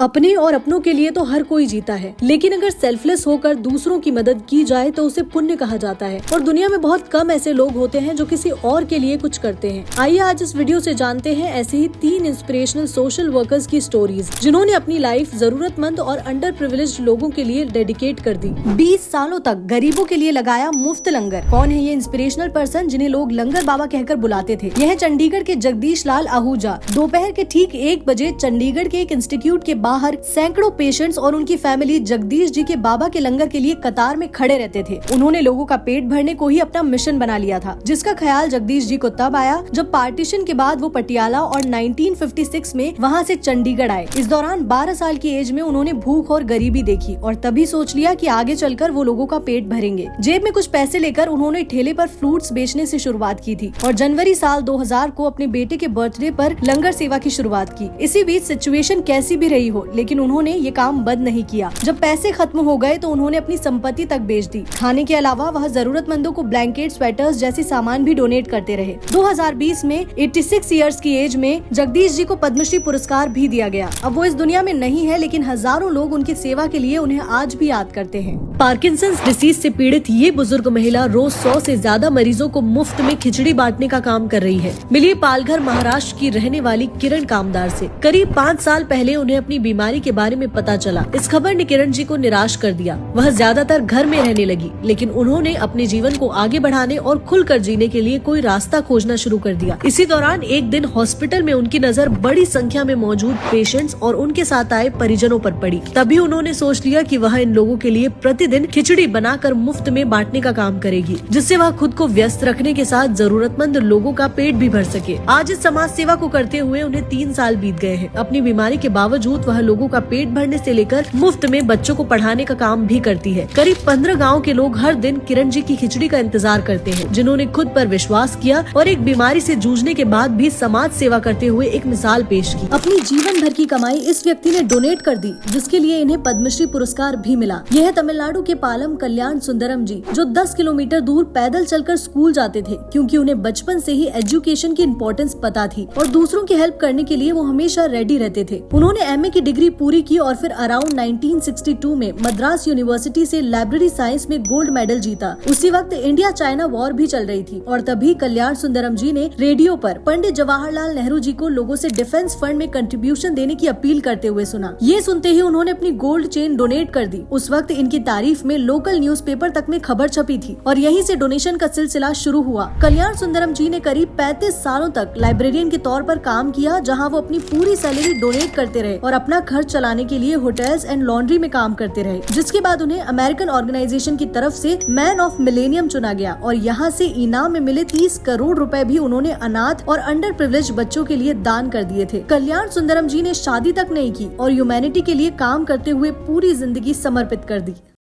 अपने और अपनों के लिए तो हर कोई जीता है, लेकिन अगर सेल्फलेस होकर दूसरों की मदद की जाए तो उसे पुण्य कहा जाता है। और दुनिया में बहुत कम ऐसे लोग होते हैं जो किसी और के लिए कुछ करते हैं। आइए आज इस वीडियो से जानते हैं ऐसे ही 3 इंस्पिरेशनल सोशल वर्कर्स की स्टोरीज, जिन्होंने अपनी लाइफ जरूरतमंद और अंडर प्रिविलेज्ड लोगों के लिए डेडिकेट कर दी। 20 सालों तक गरीबों के लिए लगाया मुफ्त लंगर। कौन है ये इंस्पिरेशनल पर्सन जिन्हें लोग लंगर बाबा कहकर बुलाते थे? यह चंडीगढ़ के जगदीश लाल आहूजा। दोपहर के ठीक 1 बजे चंडीगढ़ के एक इंस्टीट्यूट के बाहर सैकड़ों पेशेंट्स और उनकी फैमिली जगदीश जी के बाबा के लंगर के लिए कतार में खड़े रहते थे। उन्होंने लोगों का पेट भरने को ही अपना मिशन बना लिया था, जिसका ख्याल जगदीश जी को तब आया जब पार्टीशन के बाद वो पटियाला और 1956 में वहाँ से चंडीगढ़ आए। इस दौरान 12 साल की एज में उन्होंने भूख और गरीबी देखी और तभी सोच लिया कि आगे चलकर वो लोगों का पेट भरेंगे। जेब में कुछ पैसे लेकर उन्होंने ठेले पर फ्रूट्स बेचने से शुरुआत की थी और जनवरी साल 2000 को अपने बेटे के बर्थडे पर लंगर सेवा की शुरुआत की। इसी बीच सिचुएशन कैसी भी रही हो, लेकिन उन्होंने ये काम बंद नहीं किया। जब पैसे खत्म हो गए तो उन्होंने अपनी संपत्ति तक बेच दी। खाने के अलावा वह जरूरतमंदों को ब्लैंकेट, स्वेटर्स जैसे सामान भी डोनेट करते रहे। 2020 में 86 इयर्स की एज में जगदीश जी को पद्मश्री पुरस्कार भी दिया गया। अब वो इस दुनिया में नहीं है, लेकिन हजारों लोग उनकी सेवा के लिए उन्हें आज भी याद करते हैं। पार्किंसंस डिसीज से पीड़ित ये बुजुर्ग महिला रोज 100 से ज्यादा मरीजों को मुफ्त में खिचड़ी बांटने का काम कर रही है। मिलिए पालघर महाराष्ट्र की रहने वाली किरण कामदार से। करीब 5 साल पहले उन्हें अपनी बीमारी के बारे में पता चला। इस खबर ने किरण जी को निराश कर दिया। वह ज्यादातर घर में रहने लगी, लेकिन उन्होंने अपने जीवन को आगे बढ़ाने और खुलकर जीने के लिए कोई रास्ता खोजना शुरू कर दिया। इसी दौरान एक दिन हॉस्पिटल में उनकी नजर बड़ी संख्या में मौजूद पेशेंट्स और उनके साथ आए परिजनों पर पड़ी। तभी उन्होंने सोच लिया कि वह इन लोगों के लिए प्रतिदिन खिचड़ी बनाकर मुफ्त में बांटने का काम करेगी, जिससे वह खुद को व्यस्त रखने के साथ जरूरतमंद लोगों का पेट भी भर सके। आज इस समाज सेवा को करते हुए उन्हें 3 साल बीत गए हैं। अपनी बीमारी के बावजूद वह लोगों का पेट भरने से लेकर मुफ्त में बच्चों को पढ़ाने का काम भी करती है। करीब 15 गाँव के लोग हर दिन किरण जी की खिचड़ी का इंतजार करते हैं, जिन्होंने खुद पर विश्वास किया और एक बीमारी से जूझने के बाद भी समाज सेवा करते हुए एक मिसाल पेश की। अपनी जीवन भर की कमाई इस व्यक्ति ने डोनेट कर दी, जिसके लिए इन्हें पद्मश्री पुरस्कार भी मिला। यह है तमिलनाडु के पालम कल्याण सुंदरम जी, जो 10 किलोमीटर दूर पैदल चलकर स्कूल जाते थे, क्योंकि उन्हें बचपन से ही एजुकेशन की इम्पोर्टेंस पता थी और दूसरों की हेल्प करने के लिए वो हमेशा रेडी रहते थे। उन्होंने MA की डिग्री पूरी की और फिर अराउंड 1962 में मद्रास यूनिवर्सिटी से लाइब्रेरी साइंस में गोल्ड मेडल जीता। उसी वक्त इंडिया चाइना वॉर भी चल रही थी और तभी कल्याण सुंदरम जी ने रेडियो पर पंडित जवाहरलाल नेहरू जी को लोगों से डिफेंस फंड में कंट्रीब्यूशन देने की अपील करते हुए सुना। ये सुनते ही उन्होंने अपनी गोल्ड चेन डोनेट कर दी। उस वक्त इनकी तारीफ में लोकल न्यूज़पेपर तक में खबर छपी थी और यहीं से डोनेशन का सिलसिला शुरू हुआ। कल्याण सुंदरम जी ने करीब 35 सालों तक लाइब्रेरियन के तौर पर काम किया, जहां वो अपनी पूरी सैलरी डोनेट करते रहे और अपना खर्च चलाने के लिए होटल्स एंड लॉन्ड्री में काम करते रहे। जिसके बाद उन्हें अमेरिकन ऑर्गेनाइजेशन की तरफ से मैन ऑफ मिलेनियम चुना गया और यहाँ से इनाम में मिले 30 करोड़ रुपए भी उन्होंने अनाथ और अंडर प्रिविलेज बच्चों के लिए दान कर दिए थे। कल्याण सुंदरम जी ने शादी तक नहीं की और ह्यूमैनिटी के लिए काम करते हुए पूरी जिंदगी समर्पित कर दी।